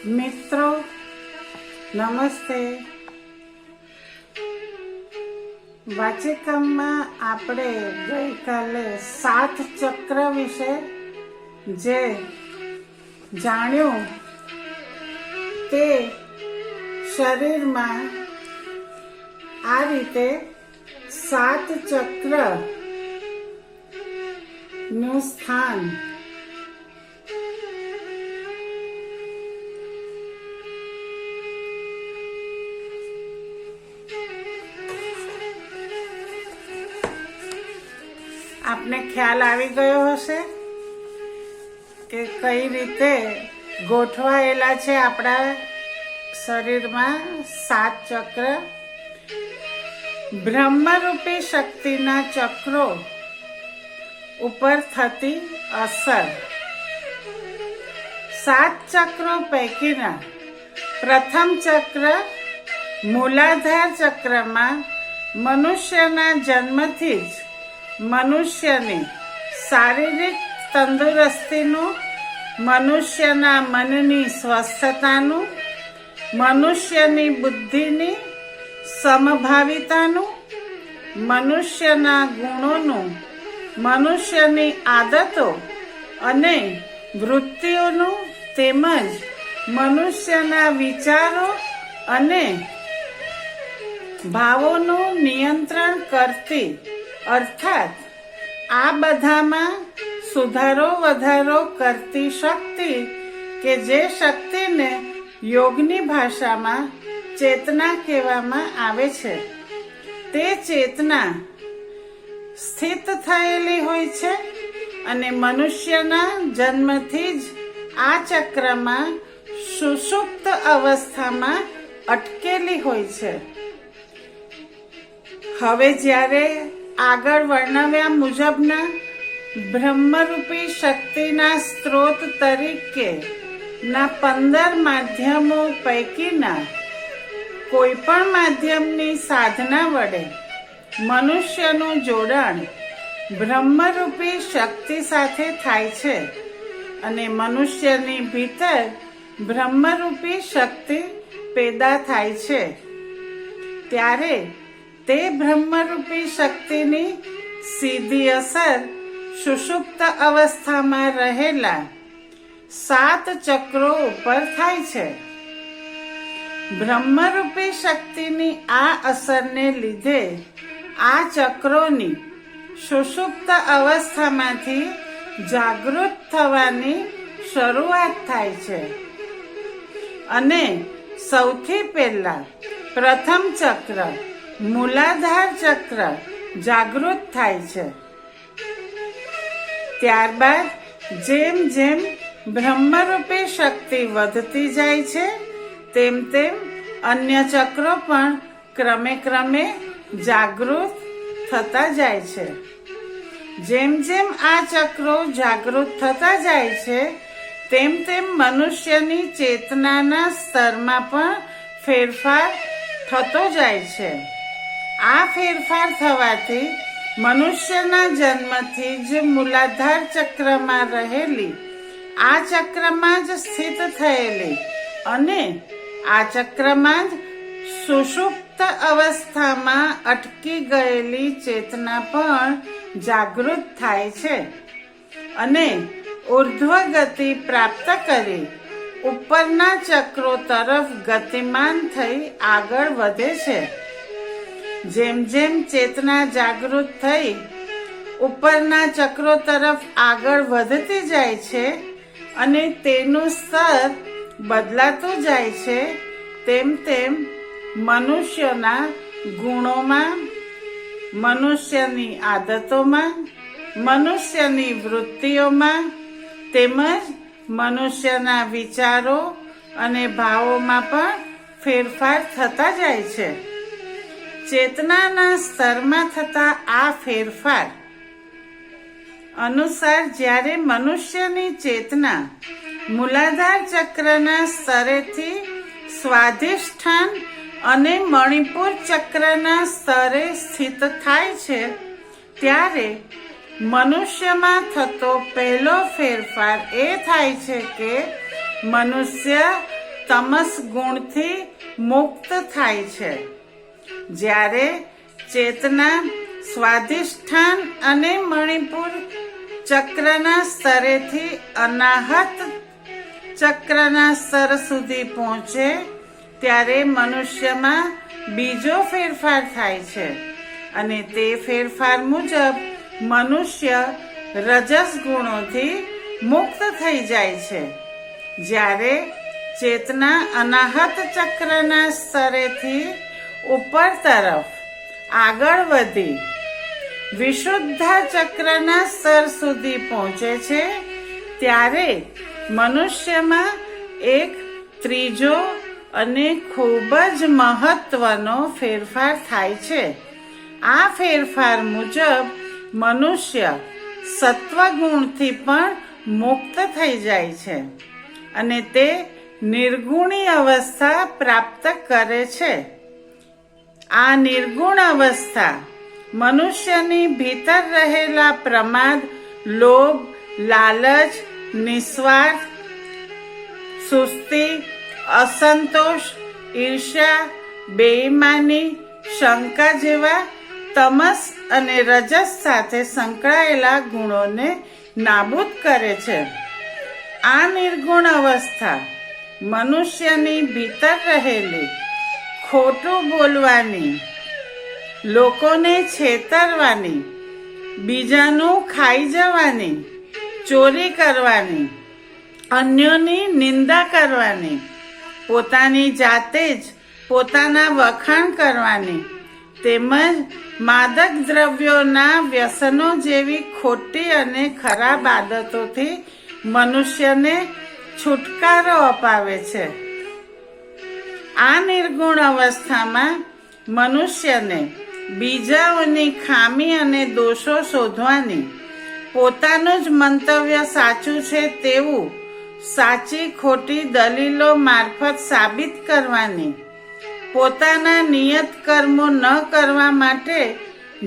મિત્રો નમસ્તે. વાચિકમમાં આપણે ગઈકાલે 7 ચક્ર વિશે જે જાણ્યું તે શરીરમાં આ રીતે 7 ચક્ર નું સ્થાન આપને ખ્યાલ આવી ગયો હશે કે કઈ રીતે ગોઠવાયેલા છે આપણા શરીરમાં 7 ચક્ર. બ્રહ્મરૂપી શક્તિના ચક્રો ઉપર થતી અસર. 7 ચક્રો પૈકીના પ્રથમ ચક્ર મૂલાધાર ચક્રમાં મનુષ્યના જન્મથી જ મનુષ્યની શારીરિક તંદુરસ્તીનું, મનુષ્યના મનની સ્વસ્થતાનું, મનુષ્યની બુદ્ધિની સમભાવિતાનું, મનુષ્યના ગુણોનું, મનુષ્યની આદતો અને વૃત્તિઓનું તેમજ મનુષ્યના વિચારો અને ભાવોનું નિયંત્રણ કરતી, અર્થાત આ બધામાં સુધારો વધારો કરતી શક્તિ કે જે શક્તિને યોગની ભાષામાં ચેતના કહેવામાં આવે છે, તે ચેતના સ્થિત થયેલી હોય છે અને મનુષ્યના જન્મથી જ આ ચક્રમાં સુષુપ્ત અવસ્થામાં અટકેલી હોય છે. હવે જ્યારે આગળ વર્ણવ્યા મુજબના બ્રહ્મરૂપી શક્તિના સ્ત્રોત તરીકે ના 15 માધ્યમો પૈકીના કોઈ પણ માધ્યમની સાધના વડે મનુષ્યનું જોડાણ બ્રહ્મરૂપી શક્તિ સાથે થાય છે અને મનુષ્યની ભીતર બ્રહ્મરૂપી શક્તિ પેદા થાય છે. ત્યારે તે બ્રહ્મરૂપી શક્તિની સીધી અસર સુષુપ્ત અવસ્થામાં રહેલા 7 ચક્રો ઉપર થાય છે. બ્રહ્મરૂપી શક્તિની આ અસરને લીધે આ ચક્રોની સુષુપ્ત અવસ્થામાંથી જાગૃત થવાની શરૂઆત થાય છે અને સૌથી પહેલા પ્રથમ ચક્ર મૂલાધાર ચક્ર જાગૃત થાય છે. ત્યારબાદ જેમ જેમ બ્રહ્મરૂપી શક્તિ વધતી જાય છે તેમ તેમ અન્ય ચક્રો પણ ક્રમે ક્રમે જાગૃત થતા જાય છે. જેમ જેમ આ ચક્રો જાગૃત થતા જાય છે તેમ તેમ મનુષ્યની ચેતનાના સ્તરમાં પણ ફેરફાર થતો જાય છે. આ ફેરફાર થવાથી મનુષ્યના જન્મથી જ મૂલાધાર ચક્રમાં રહેલી, આ ચક્રમાં જ સ્થિત થયેલી અને આ ચક્રમાં જ સુષુપ્ત અવસ્થામાં અટકી ગયેલી ચેતના પણ જાગૃત થાય છે અને ઉર્ધ્વ ગતિ પ્રાપ્ત કરી ઉપરના ચક્રો તરફ ગતિમાન થઈ આગળ વધે છે. જેમ જેમ ચેતના જાગૃત થઈ ઉપરના ચક્રો તરફ આગળ વધતી જાય છે અને તેનું સ્તર બદલાતું જાય છે તેમ તેમ મનુષ્યના ગુણોમાં, મનુષ્યની આદતોમાં, મનુષ્યની વૃત્તિઓમાં તેમજ મનુષ્યના વિચારો અને ભાવોમાં પણ ફેરફાર થતા જાય છે. ચેતનાના સ્તરમાં થતા આ ફેરફાર અનુસાર જ્યારે મનુષ્યની ચેતના મૂલાધાર ચક્રના સ્તરેથી સ્વાધિષ્ઠાન અને મણિપુર ચક્રના સ્તરે સ્થિત થાય છે ત્યારે મનુષ્યમાં થતો પહેલો ફેરફાર એ થાય છે કે મનુષ્ય તમસ ગુણથી મુક્ત થાય છે. જ્યારે ચેતના સ્વાધિષ્ઠાન અને મણિપુર ચક્રના સ્તરેથી અનાહત ચક્રના સ્તર સુધી પહોંચે ત્યારે મનુષ્યમાં બીજો ફેરફાર થાય છે અને તે ફેરફાર મુજબ મનુષ્ય રજસ ગુણોથી મુક્ત થઈ જાય છે. જ્યારે ચેતના અનાહત ચક્રના સ્તરેથી ઉપર તરફ આગળ વધી વિશુદ્ધ ચક્રના સ્તર સુધી પહોંચે છે ત્યારે મનુષ્યમાં એક ત્રીજો અને ખૂબ જ મહત્વનો ફેરફાર થાય છે. આ ફેરફાર મુજબ મનુષ્ય સત્વગુણથી પણ મુક્ત થઈ જાય છે અને તે નિર્ગુણી અવસ્થા પ્રાપ્ત કરે છે. આ નિર્ગુણ અવસ્થા મનુષ્યની ભીતર રહેલા પ્રમાદ, લોભ, લાલચ, નિસ્વાર્થ, સુસ્તી, અસંતોષ, ઈર્ષ્યા, બેઈમાની, શંકા જેવા તમસ અને રજસ સાથે સંકળાયેલા ગુણોને નાબૂદ કરે છે. આ નિર્ગુણ અવસ્થા મનુષ્યની ભીતર રહેલી ખોટું બોલવાની, લોકોને છેતરવાની, બીજાનું ખાઈ જવાની, ચોરી કરવાની, અન્યોની નિંદા કરવાની, પોતાની જાતે જ પોતાના વખાણ કરવાની તેમજ માદક દ્રવ્યોના વ્યસનો જેવી ખોટી અને ખરાબ આદતોથી મનુષ્યને છુટકારો અપાવે છે. આ નિર્ગુણ અવસ્થામાં મનુષ્યને બીજાઓની ખામી અને દોષો શોધવાની, પોતાનું જ મંતવ્ય સાચું છે તેવું સાચી ખોટી દલીલો મારફત સાબિત કરવાની, પોતાના નિયત કર્મો ન કરવા માટે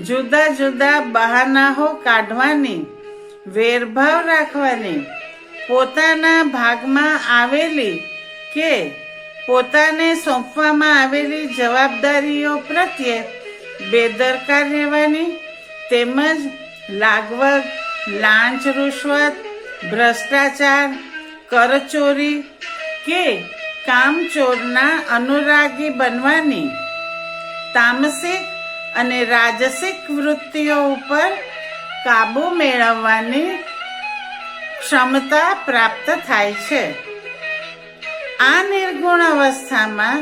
જુદા જુદા બહાનાઓ કાઢવાની, વેરભાવ રાખવાની, પોતાના ભાગમાં આવેલી કે પોતાને સોંપવામાં આવેલી જવાબદારીઓ પ્રત્યે બેદરકાર રહેવાની તેમજ લાગવગ, લાંચ રૂશ્વત, ભ્રષ્ટાચાર, કરચોરી કે કામચોરના અનુરાગી બનવાની, તામસિક અને રાજસિક વૃત્તિઓ ઉપર કાબુ મેળવવાની ક્ષમતા પ્રાપ્ત થાય છે. આ નિર્ગુણ અવસ્થામાં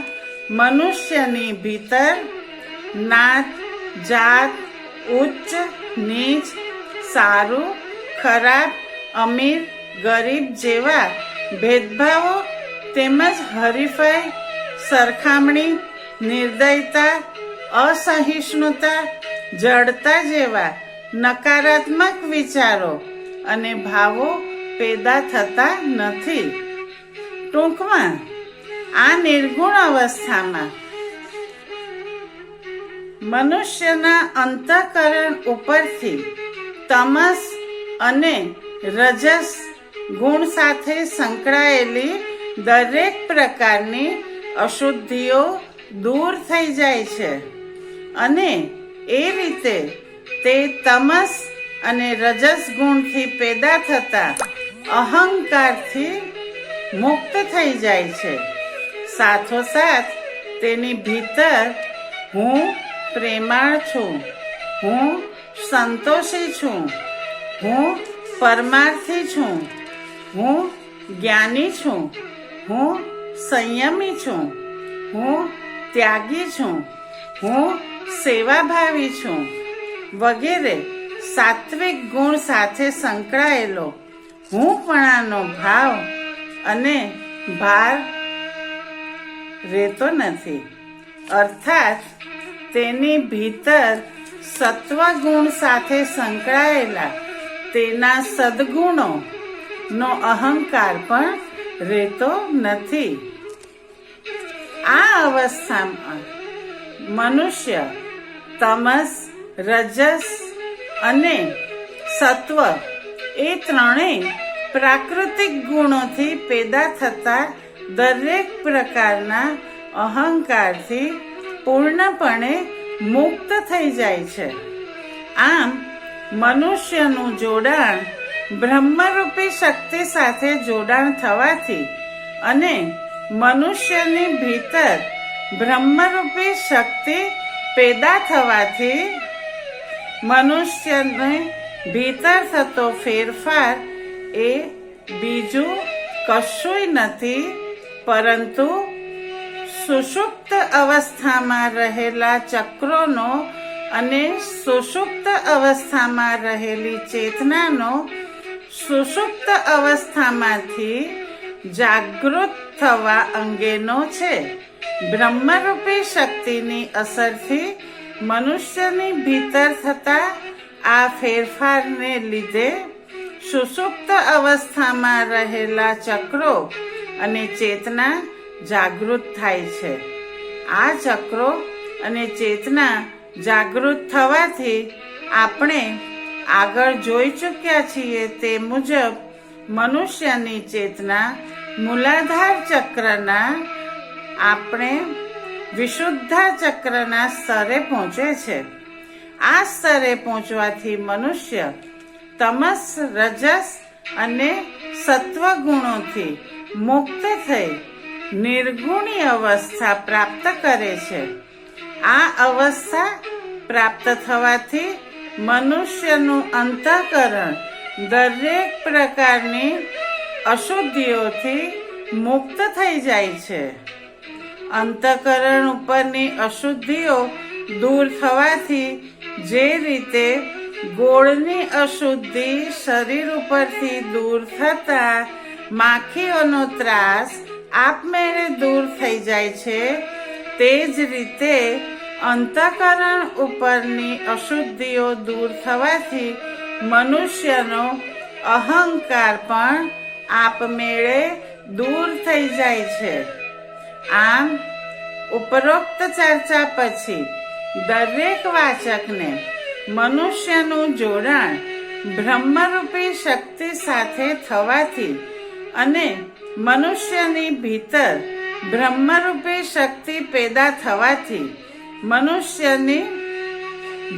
મનુષ્યની ભીતર નાત, જાત, ઉચ્ચ નીચ, સારું ખરાબ, અમીર ગરીબ જેવા ભેદભાવો તેમજ હરીફાઈ, સરખામણી, નિર્દયતા, અસહિષ્ણુતા, જડતા જેવા નકારાત્મક વિચારો અને ભાવો પેદા થતા નથી. ટૂંકમાં આ નિર્ગુણ અવસ્થામાં મનુષ્યના અંતઃકરણ ઉપરથી તમસ અને રજસ ગુણ સાથે સંકળાયેલી દરેક પ્રકારની અશુદ્ધિઓ દૂર થઈ જાય છે અને એ રીતે તે તમસ અને રજસ ગુણથી પેદા થતા અહંકારથી મુક્ત થઈ જાય છે. સાથોસાથ તેની ભીતર હું પ્રેમાળ છું, હું સંતોષી છું, હું પરમાર્થી છું, હું જ્ઞાની છું, હું સંયમી છું, હું ત્યાગી છું, હું સેવાભાવી છું વગેરે સાત્વિક ગુણ સાથે સંકળાયેલો હુંપણાનો ભાવ અને ભાર રહેતો નથી. અર્થાત તેની ભીતર સત્વગુણ સાથે સંકળાયેલા તેના સદગુણો નો અહંકાર પણ રહેતો નથી. આ અવસ્થામાં મનુષ્ય તમસ, રજસ અને સત્વ એ ત્રણેય પ્રાકૃતિક ગુણોથી પેદા થતા દરેક પ્રકારના અહંકારથી પૂર્ણપણે મુક્ત થઈ જાય છે. આમ મનુષ્યનું જોડાણ બ્રહ્મરૂપી શક્તિ સાથે જોડાણ થવાથી અને મનુષ્યની ભીતર બ્રહ્મરૂપી શક્તિ પેદા થવાથી મનુષ્યને ભીતર થતો ફેરફાર એ બીજું કશુંય નથી, પરંતુ સુષુપ્ત અવસ્થામાં રહેલા ચક્રોનો અને સુષુપ્ત અવસ્થામાં રહેલી ચેતનાનો સુષુપ્ત અવસ્થામાંથી જાગૃત થવા અંગેનો છે. બ્રહ્મરૂપી શક્તિની અસરથી મનુષ્યની ભીતર થતા આ ફેરફારને લીધે સુષુપ્ત અવસ્થામાં રહેલા ચક્રો અને ચેતના જાગૃત થાય છે. આ ચક્રો અને ચેતના જાગૃત થવાથી આપણે આગળ જોઈ ચૂક્યા છીએ તે મુજબ મનુષ્યની ચેતના મૂલાધાર ચક્રના આપણે વિશુદ્ધા ચક્રના સ્તરે પહોંચે છે. આ સ્તરે પહોંચવાથી મનુષ્ય તમસ, રજસ અને સત્વ ગુણોથી મુક્ત થઈ નિર્ગુણી અવસ્થા પ્રાપ્ત કરે છે. આ અવસ્થા પ્રાપ્ત થવાથી મનુષ્યનું અંતઃકરણ દરેક પ્રકારની અશુદ્ધિઓથી મુક્ત થઈ જાય છે. અંતઃકરણ ઉપરની અશુદ્ધિઓ દૂર થવાથી જે રીતે ગોળની અશુદ્ધિ શરીર ઉપરથી દૂર થતા માખીઓનો ત્રાસ આપમેળે દૂર થઈ જાય છે, તે જ રીતે અંતઃકરણ ઉપરની અશુદ્ધિઓ દૂર થવાથી મનુષ્યનો અહંકાર પણ આપમેળે દૂર થઈ જાય છે. આમ ઉપરોક્ત ચર્ચા પછી દરેક વાચકને મનુષ્યનું જોડાણ બ્રહ્મરૂપી શક્તિ સાથે થવાથી અને મનુષ્યની ભીતર બ્રહ્મરૂપી શક્તિ પેદા થવાથી મનુષ્યની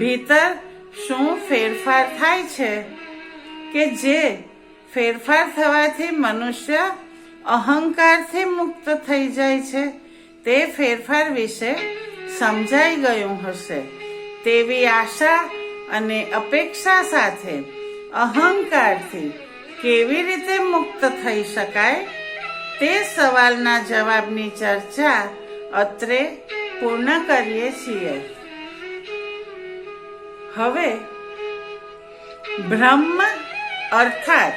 ભીતર શું ફેરફાર થાય છે કે જે ફેરફાર થવાથી મનુષ્ય અહંકારથી મુક્ત થઈ જાય છે, તે ફેરફાર વિશે સમજાઈ ગયું હશે તેવી આશા અને અપેક્ષા સાથે અહંકારથી કેવી રીતે મુક્ત થઈ શકાય તે સવાલના જવાબની ચર્ચા અત્રે પૂર્ણ કરીએ છીએ. હવે બ્રહ્મ અર્થાત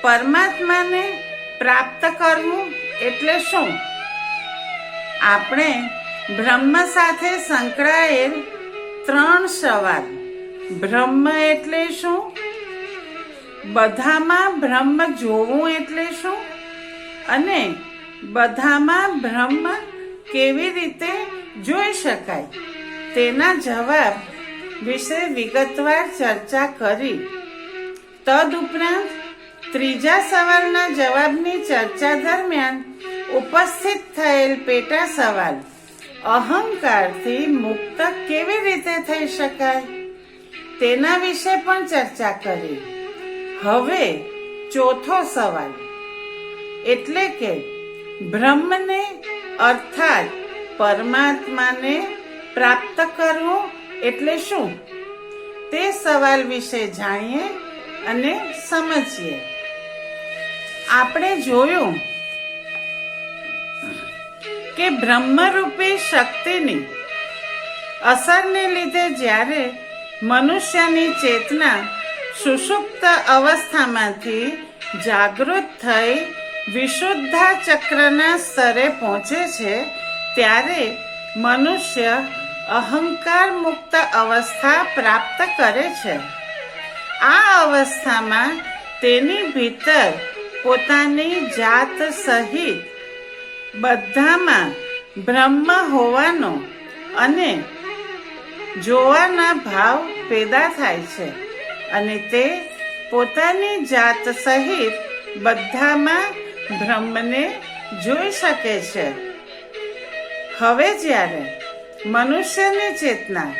પરમાત્માને પ્રાપ્ત કરવું એટલે શું? આપણે બ્રહ્મ સાથે સંકળાયેલ 3 સવાલ. બ્રહ્મ એટલે શું? બધામાં બ્રહ્મ જોવું એટલે શું? અને બધામાં બ્રહ્મ કેવી રીતે જોઈ શકાય તેના જવાબ વિશે વિગતવાર ચર્ચા કરી. તદુપરાંત ત્રીજા સવાલના જવાબની ચર્ચા દરમિયાન ઉપસ્થિત થયેલ પેટા સવાલ અહંકારથી મુક્ત કેવી રીતે થઈ શકાય તેના વિશે પણ ચર્ચા કરી. હવે ચોથો સવાલ એટલે કે બ્રહ્મને અર્થાત પરમાત્માને પ્રાપ્ત કરવું એટલે શું તે સવાલ વિશે જાણીએ અને સમજીએ. આપણે જોયું કે બ્રહ્મરૂપી શક્તિની અસરને લીધે જ્યારે મનુષ્યની ચેતના સુષુપ્ત અવસ્થામાંથી જાગૃત થઈ વિશુદ્ધા ચક્રના સ્તરે પહોંચે છે, ત્યારે મનુષ્ય અહંકાર મુક્ત અવસ્થા પ્રાપ્ત કરે છે. આ અવસ્થામાં તેની ભીતર પોતાની જાત સહિત બધામાં બ્રહ્મ હોવાનો અને જોવાના ભાવ પેદા થાય છે અને તે પોતાની જાત સહિત બધામાં બ્રહ્મને જોઈ શકે છે. હવે જ્યારે મનુષ્યની ચેતના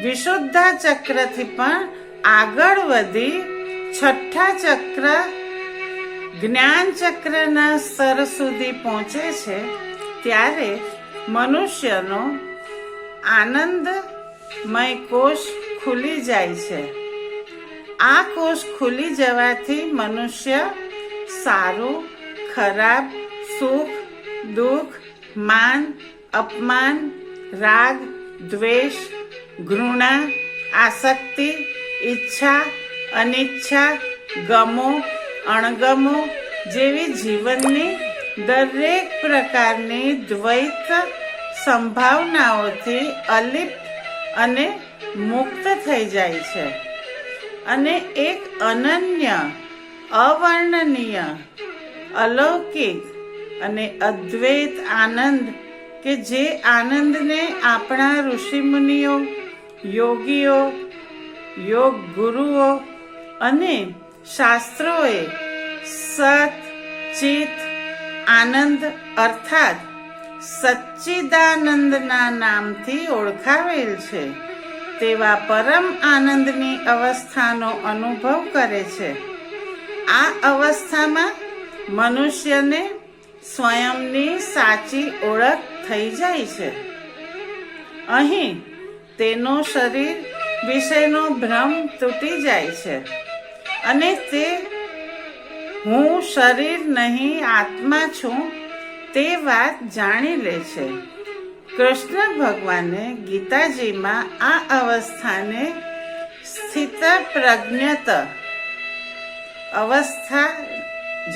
વિશુદ્ધા ચક્રથી પણ આગળ વધી છઠ્ઠા ચક્ર જ્ઞાન ચક્રના સ્તર સુધી પહોંચે છે, ત્યારે મનુષ્યનો આનંદમય કોષ ખુલી જાય છે. આ કોષ ખુલી જવાથી મનુષ્ય સારું, ખરાબ, સુખ, દુઃખ, માન, અપમાન, રાગ, દ્વેષ, ઘૃણા, આસક્તિ, ઈચ્છા, અનિચ્છા, ગમો, અણગમો જેવી જીવનની દરેક પ્રકારની દ્વૈત સંભાવનાઓથી અલિપ્ત અને મુક્ત થઈ જાય છે અને એક અનન્ય, અવર્ણનીય, અલૌકિક અને અદ્વૈત આનંદ કે જે આનંદને આપણા ઋષિમુનિઓ, યોગીઓ, યોગ ગુરુઓ અને શાસ્ત્રોએ સત ચિત આનંદ અર્થાત સચ્ચિદાનંદના નામથી ઓળખાવેલ છે, તેવા પરમ આનંદની અવસ્થાનો અનુભવ કરે છે. આ અવસ્થામાં મનુષ્યને સ્વયંની સાચી ઓળખ થઈ જાય છે. અહીં તેનો શરીર વિશેનો ભ્રમ તૂટી જાય છે અને તે હું શરીર નહીં આત્મા છું તે વાત જાણી લે છે. કૃષ્ણ ભગવાને ગીતાજીમાં આ અવસ્થાને સ્થિતપ્રજ્ઞત અવસ્થા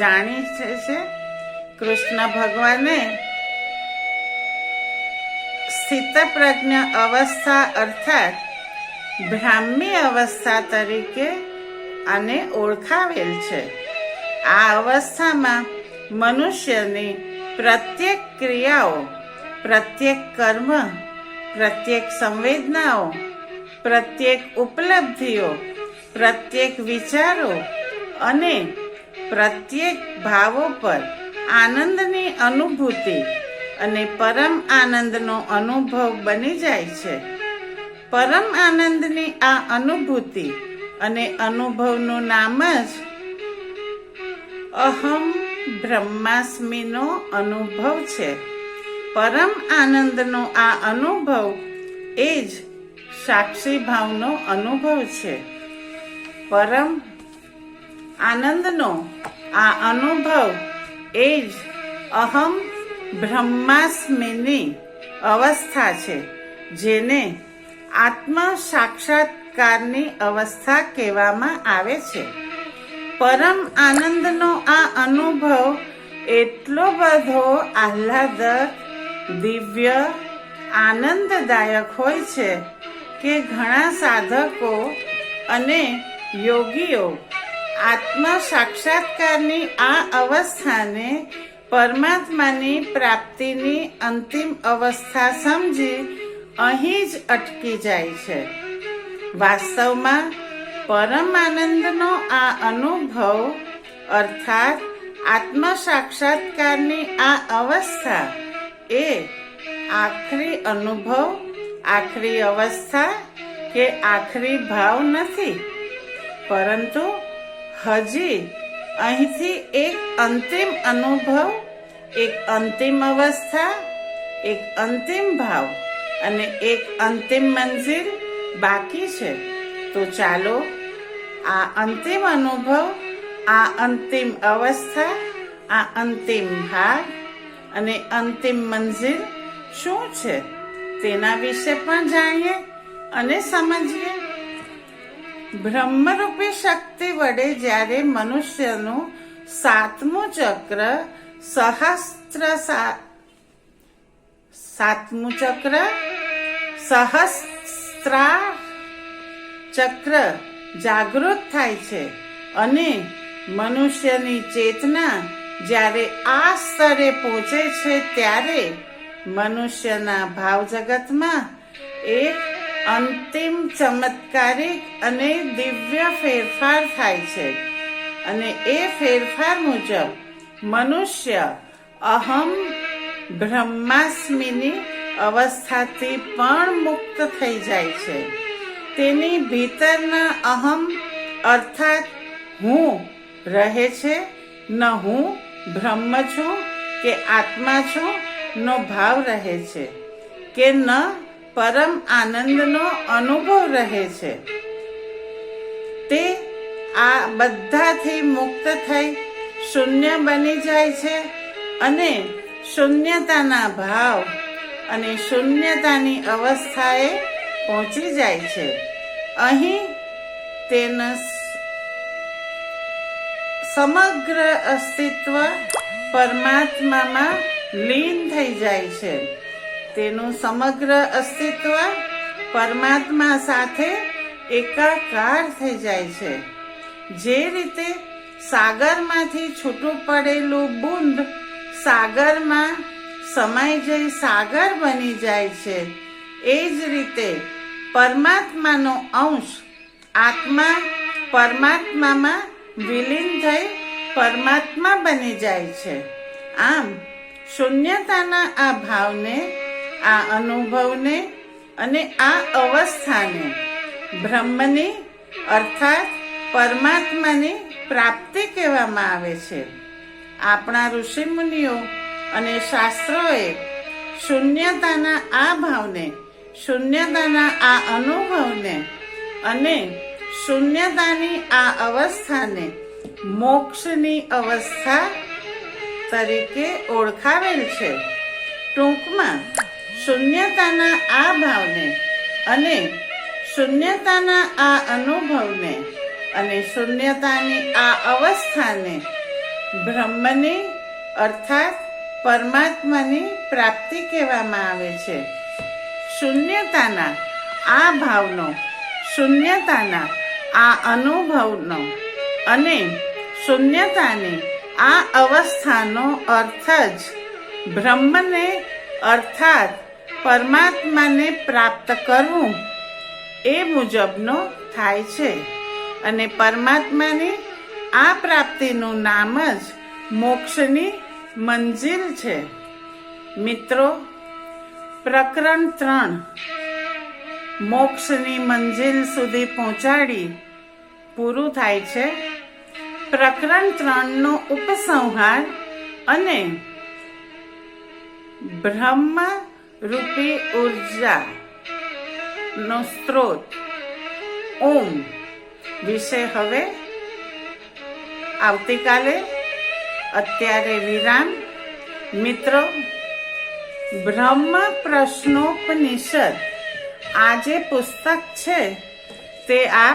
જાણી છે. કૃષ્ણ ભગવાને સ્થિતપ્રજ્ઞ અવસ્થા અર્થાત બ્રાહ્મી અવસ્થા તરીકે આને ઓળખાવેલ છે. આ અવસ્થામાં મનુષ્યની પ્રત્યેક ક્રિયાઓ, પ્રત્યેક કર્મ, પ્રત્યેક સંવેદનાઓ, પ્રત્યેક ઉપલબ્ધિઓ, પ્રત્યેક વિચારો અને પ્રત્યેક ભાવો પર આનંદની અનુભૂતિ અને પરમ આનંદનો અનુભવ બની જાય છે. પરમ આનંદની આ અનુભૂતિ અને અનુભવનું નામ જ અહમ બ્રહ્માસ્મિનો અનુભવ છે. પરમ આનંદનો આ અનુભવ એ જ સાક્ષી ભાવનો અનુભવ છે. પરમ આનંદનો આ અનુભવ એ જ અહમ બ્રહ્માસ્મિની અવસ્થા છે, જેને આત્મ સાક્ષાત્કારની અવસ્થા કહેવામાં આવે છે. પરમ આનંદનો આ અનુભવ એટલો બધો આહ્લાદક, દિવ્ય, આનંદદાયક હોય છે કે ઘણા સાધકો અને યોગીઓ આત્મ સાક્ષાત્કારની આ અવસ્થાને પરમાત્માની પ્રાપ્તિની અંતિમ અવસ્થા સમજી અહીં જ અટકી જાય છે. વાસ્તવમાં પરમ આનંદનો આ અનુભવ અર્થાત આત્મ સાક્ષાત્કારની આ અવસ્થા એ આખરી અનુભવ, આખરી અવસ્થા કે આખરી ભાવ નથી, પરંતુ હજી અહીંથી એક અંતિમ અનુભવ, એક અંતિમ અવસ્થા, એક અંતિમ ભાવ અને એક અંતિમ મંજિલ બાકી છે. તો ચાલો આ અંતિમ અનુભવ, આ અંતિમ અવસ્થા, આ અંતિમ ભાગ અને અંતિમ મંજિલ શું છે તેના વિશે પણ જાણીએ અને સમજીએ. બ્રહ્મરૂપી શક્તિ વડે જ્યારે મનુષ્યનું સાતમું ચક્ર સહસ્ત્રાર ચક્ર જાગૃત થાય છે અને મનુષ્યની ચેતના જ્યારે આ સ્તરે પહોંચે છે, ત્યારે મનુષ્યના ભાવ જગતમાં એક અંતિમ ચમત્કારિક અને દિવ્ય ફેરફાર થાય છે અને એ ફેરફાર મુજબ મનુષ્ય અહમ બ્રહ્માસ્મિની અવસ્થાથી પણ મુક્ત થઈ જાય છે. તેની ભીતરના અહમ અર્થાત હું રહે છે. ન હું બ્રહ્મ છું કે આત્મા છું નો ભાવ રહે છે કે ન પરમ આનંદનો અનુભવ રહે છે. તે આ બધાથી મુક્ત થઈ શૂન્ય બની જાય છે અને શૂન્યતાના ભાવ અને શૂન્યતાની અવસ્થાએ પહોંચી જાય છે. અહીં તેના સમગ્ર અસ્તિત્વ પરમાત્મામાં લીન થઈ જાય છે. તેનું સમગ્ર અસ્તિત્વ પરમાત્મા સાથે એકાકાર થઈ જાય છે. જે રીતે સાગરમાંથી છૂટું પડેલું બુંદ સાગરમાં સમાઈ જઈ સાગર બની જાય છે, એ જ રીતે પરમાત્માનો અંશ આત્મા પરમાત્મામાં વિલીન થઈ પરમાત્મા બની જાય છે. આમ શૂન્યતાના આ ભાવને, આ અનુભવને અને આ અવસ્થાને બ્રહ્મની અર્થાત પરમાત્માની પ્રાપ્તિ કહેવામાં આવે છે. આપણા ઋષિમુનિઓ અને શાસ્ત્રોએ શૂન્યતાના આ ભાવને, શૂન્યતાના આ અનુભવને અને શૂન્યતાની આ અવસ્થાને મોક્ષની અવસ્થા તરીકે ઓળખાવેલ છે. ટૂંકમાં શૂન્યતાના આ ભાવને અને શૂન્યતાના આ અનુભવને અને શૂન્યતાની આ અવસ્થાને બ્રહ્મની અર્થાત પરમાત્માની પ્રાપ્તિ કહેવામાં આવે છે. શૂન્યતાના આ ભાવનો, શૂન્યતાના આ અનુભવનો અને શૂન્યતાની આ અવસ્થાનો અર્થ જ બ્રહ્મને અર્થાત પરમાત્માને પ્રાપ્ત કરવું એ મુજબનો થાય છે. અને પરમાત્માની આ પ્રાપ્તિનું નામ જ મોક્ષની મંજિલ છે. મિત્રો, પ્રકરણ 3 મોક્ષની મંજિલ સુધી પહોંચાડી પૂરું થાય છે. પ્રકરણ 3 નો ઉપસંહાર અને બ્રહ્મ રૂપી ઉર્જા નો સ્ત્રોત ઓમ વિશે હવે આવતીકાલે. અત્યારે વિરામ. મિત્રો, બ્રહ્મ પ્રશ્નોપનિષદ આ જે પુસ્તક છે તે આપ